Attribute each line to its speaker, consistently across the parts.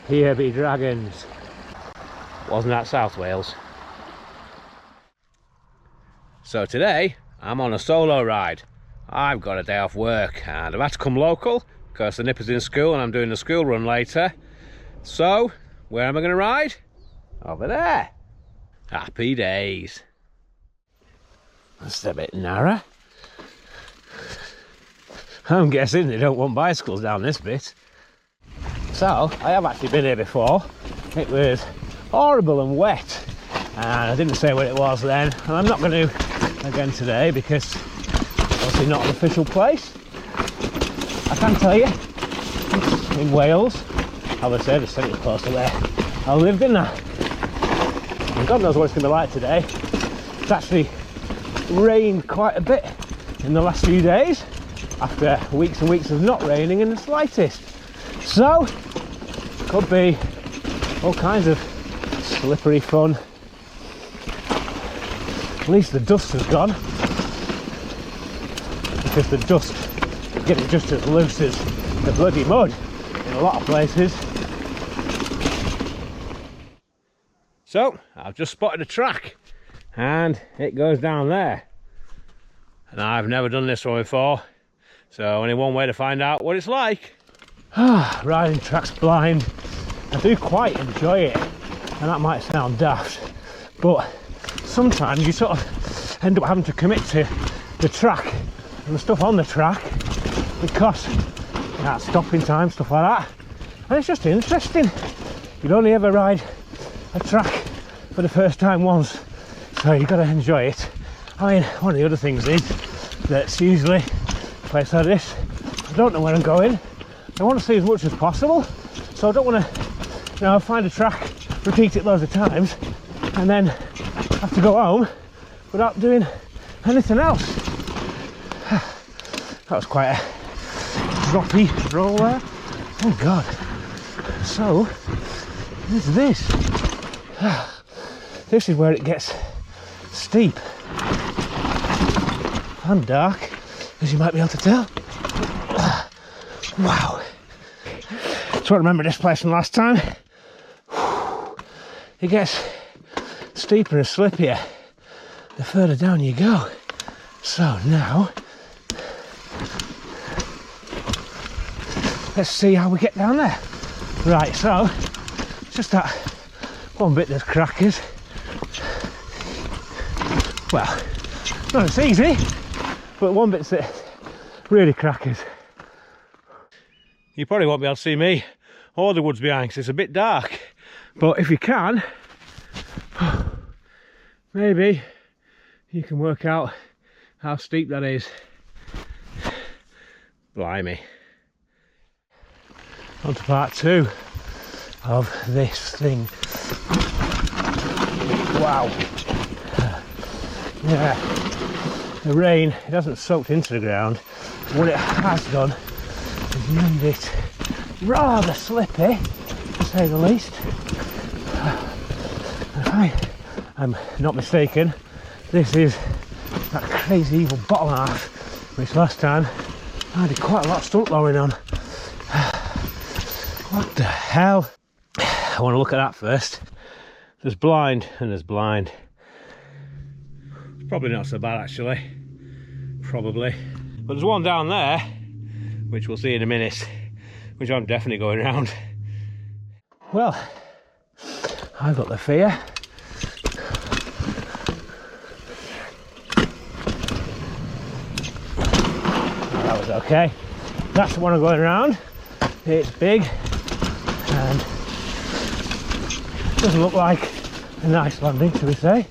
Speaker 1: Here be dragons. Wasn't that South Wales? So today I'm on a solo ride. I've got a day off work and I've had to come local because the nipper's in school and I'm doing the school run later. So where am I going to ride? Over there. Happy days. That's a bit narrow. I'm guessing they don't want bicycles down this bit. So I have actually been here before. It was horrible and wet and I didn't say what it was then, and I'm not going to again today because obviously not an official place. I can tell you it's in Wales. Obviously I just said it was close to where I lived, didn't I? And God knows what it's going to be like today. It's actually rained quite a bit in the last few days after weeks and weeks of not raining in the slightest. So could be all kinds of slippery fun. At least the dust has gone, because the dust is getting just as loose as the bloody mud in a lot of places. So I've just spotted a track and it goes down there, and I've never done this one before, so only one way to find out what it's like. Riding tracks blind, I do quite enjoy it, and that might sound daft, but sometimes you sort of end up having to commit to the track and the stuff on the track because stopping time, stuff like that, and it's just interesting. You'd only ever ride a track for the first time once, so you've got to enjoy it. I mean, one of the other things is that usually a place like this, I don't know where I'm going. I want to see as much as possible, so I don't want to, find a track, repeat it loads of times, and then have to go home without doing anything else. That was quite a droppy roll there. Oh God. So, what's this? This is where it gets steep and dark, as you might be able to tell. Wow. So I remember this place from last time. It gets steeper and slippier the further down you go. So now, let's see how we get down there. Right, so just that one bit that's crackers. Well, not as easy, but one bit's that really crackers. You probably won't be able to see me or the woods behind because it's a bit dark, but if you can, maybe you can work out how steep that is. Blimey. On to part two of this thing. Wow. Yeah, the rain, it hasn't soaked into the ground. What it has done is made it rather slippy, to say the least. If I'm not mistaken, this is that crazy evil bottom half, which last time I did quite a lot of stunt lowering on. What the hell? I want to look at that first. There's blind and there's blind. It's probably not so bad actually. Probably. But there's one down there, which we'll see in a minute, which I'm definitely going around. Well, I've got the fear. Oh, that was okay. That's the one I'm going around. It's big and doesn't look like a nice landing, shall we say.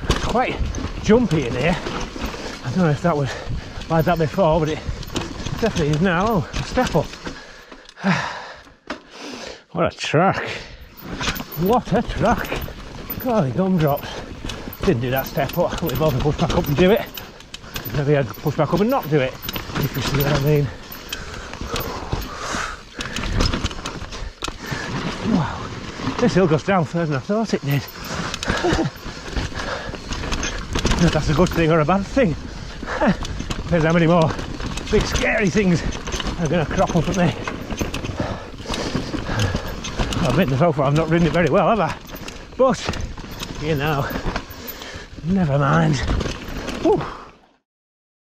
Speaker 1: It's quite jumpy in here. I don't know if that was like that before, but it definitely is now. Oh, a step up. What a track. What a track. Golly gumdrops. Didn't do that step up. I couldn't be bothered to push back up and do it. Maybe I'd push back up and not do it, if you see what I mean. Wow. This hill goes down further than I thought it did. If that's a good thing or a bad thing. Depends how many more big scary things are going to crop up at me. I admit so far I've not ridden it very well, have I? But, you know, never mind. Whew.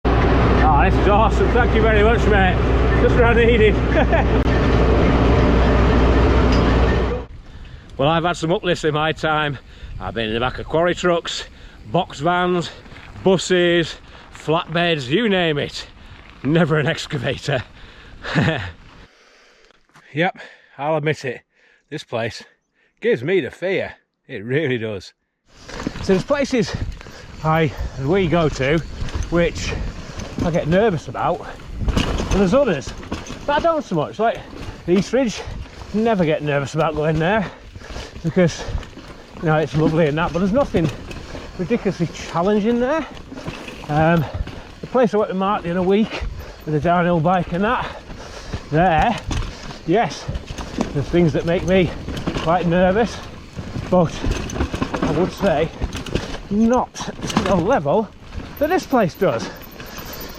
Speaker 1: Oh, this is awesome. Thank you very much, mate. Just what I needed. Well, I've had some uplifts in my time. I've been in the back of quarry trucks, box vans, buses, flatbeds, you name it. Never an excavator. Yep, I'll admit it. This place gives me the fear. It really does. So there's places we go to which I get nervous about, and there's others that I don't so much. Like the East Ridge, never get nervous about going there because, you know, it's lovely and that, but there's nothing ridiculously challenging there. The place I went with Mark the other week with a downhill bike and that, there, yes, there's things that make me quite nervous, but I would say not to the level that this place does.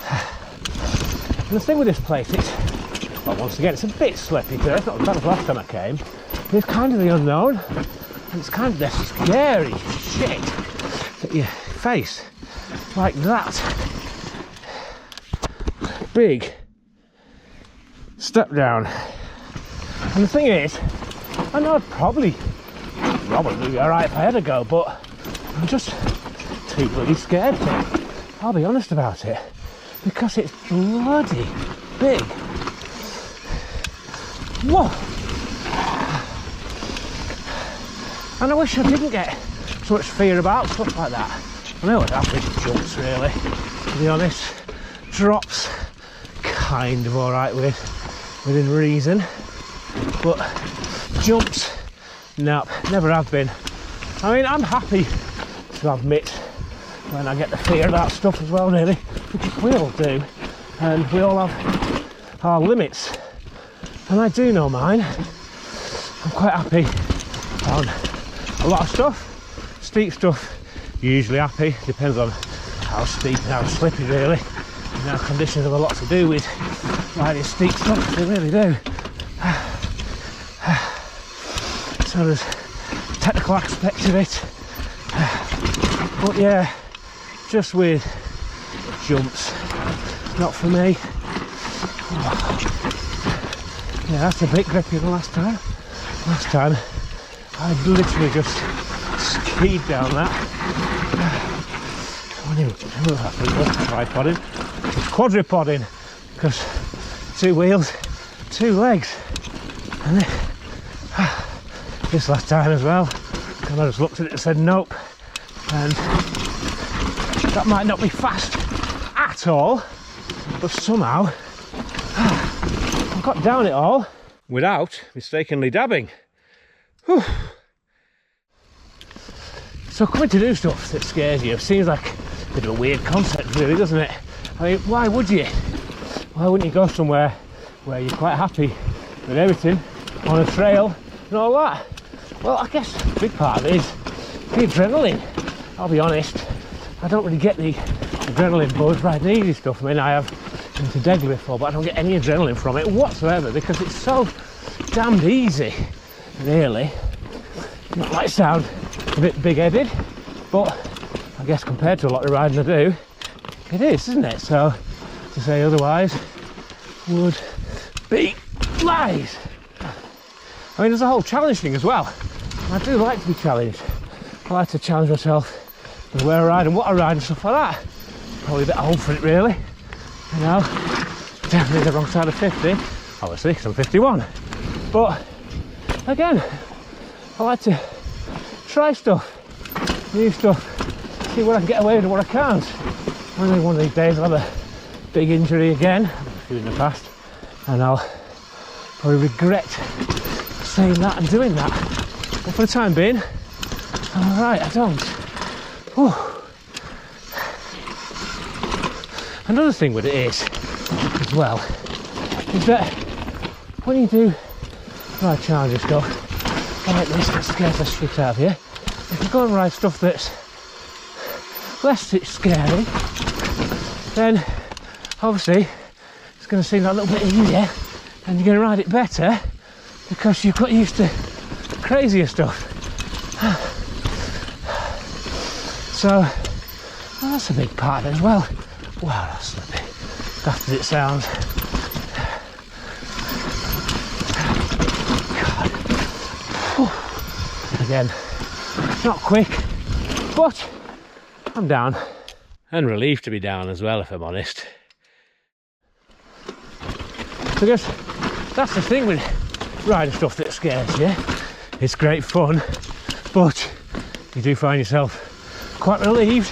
Speaker 1: And the thing with this place, it's, well, once again, it's a bit slippy today. It's not as bad as last time I came. It's kind of the unknown, and it's kind of the scary shit that you face like that. Big step down. And the thing is, I know I'd probably be alright if I had a go, but I'm just too bloody scared to. I'll be honest about it, because it's bloody big. Whoa! And I wish I didn't get so much fear about stuff like that. I know I'd have big jumps, really, to be honest. Drops, kind of alright within reason, but jumps, nope, never have been. I mean, I'm happy to admit when I get the fear about stuff as well, really, because we all do, and we all have our limits, and I do know mine. I'm quite happy on a lot of stuff, steep stuff, usually happy, depends on how steep and how slippy, really. You know, conditions have a lot to do with riding steep stuff, they really do. So there's technical aspect of it, but yeah, just with jumps, not for me. Yeah, that's a bit grippier than last time. Last time I literally just skied down that. I think it was tripodding. It's quadrupoding, because 2 wheels, 2 legs. And this last time as well, and I just looked at it and said nope. And that might not be fast at all, but somehow I got down it all without mistakenly dabbing. Whew. So coming to do stuff that scares you seems like a bit of a weird concept, really, doesn't it? I mean, why would you? Why wouldn't you go somewhere where you're quite happy with everything, on a trail and all that? Well, I guess a big part of it is the adrenaline. I'll be honest, I don't really get the adrenaline buzz riding easy stuff. I mean, I have been to Degley before, but I don't get any adrenaline from it whatsoever because it's so damned easy, really. It might sound a bit big-headed, but I guess compared to a lot of riding I do, it is, isn't it? So to say otherwise would be lies. I mean, there's a whole challenge thing as well. I do like to be challenged. I like to challenge myself with where I ride and what I ride and stuff like that. Probably a bit old for it, really. You know, definitely the wrong side of 50, obviously, because I'm 51. But again, I like to try stuff, new stuff, see what I can get away with and what I can't. I know one of these days I'll have a big injury again, I've had a few in the past, and I'll probably regret saying that and doing that. But for the time being, I'm alright, I don't. Whew. Another thing with it is, as well, is that when you do ride challenger stuff, like this that scares the shit out of you, if you go and ride stuff that's less scary, then obviously it's going to seem a little bit easier and you're going to ride it better because you've got used to crazier stuff. So, well, that's a big part of it as well. Wow, that's slippy. Daft as it sounds. God. Whew. Again, not quick, but I'm down. And relieved to be down as well, if I'm honest. So I guess that's the thing with riding stuff that scares you. It's great fun, but you do find yourself quite relieved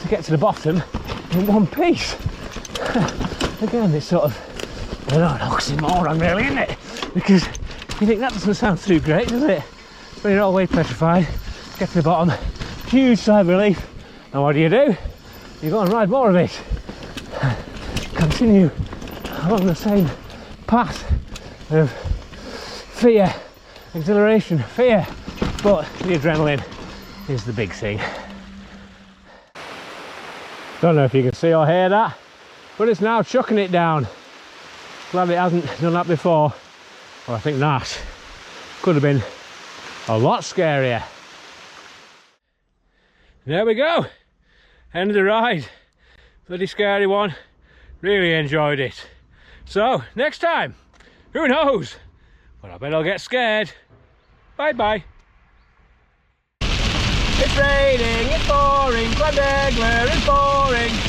Speaker 1: to get to the bottom in one piece. Again, it's sort of, I don't know, an oxymoron really, isn't it? Because you think that doesn't sound too great, does it? When you're all the way petrified, get to the bottom, huge sigh of relief, and what do? You go and ride more of it. Continue along the same path of fear, exhilaration, fear, but the adrenaline is the big thing. Don't know if you can see or hear that, but it's now chucking it down. Glad it hasn't done that before. Well, I think that could have been a lot scarier. There we go, end of the ride. Bloody scary one, really enjoyed it. So, next time, who knows? But I bet I'll get scared. Bye bye. It's raining, it's boring, Glendegler is boring.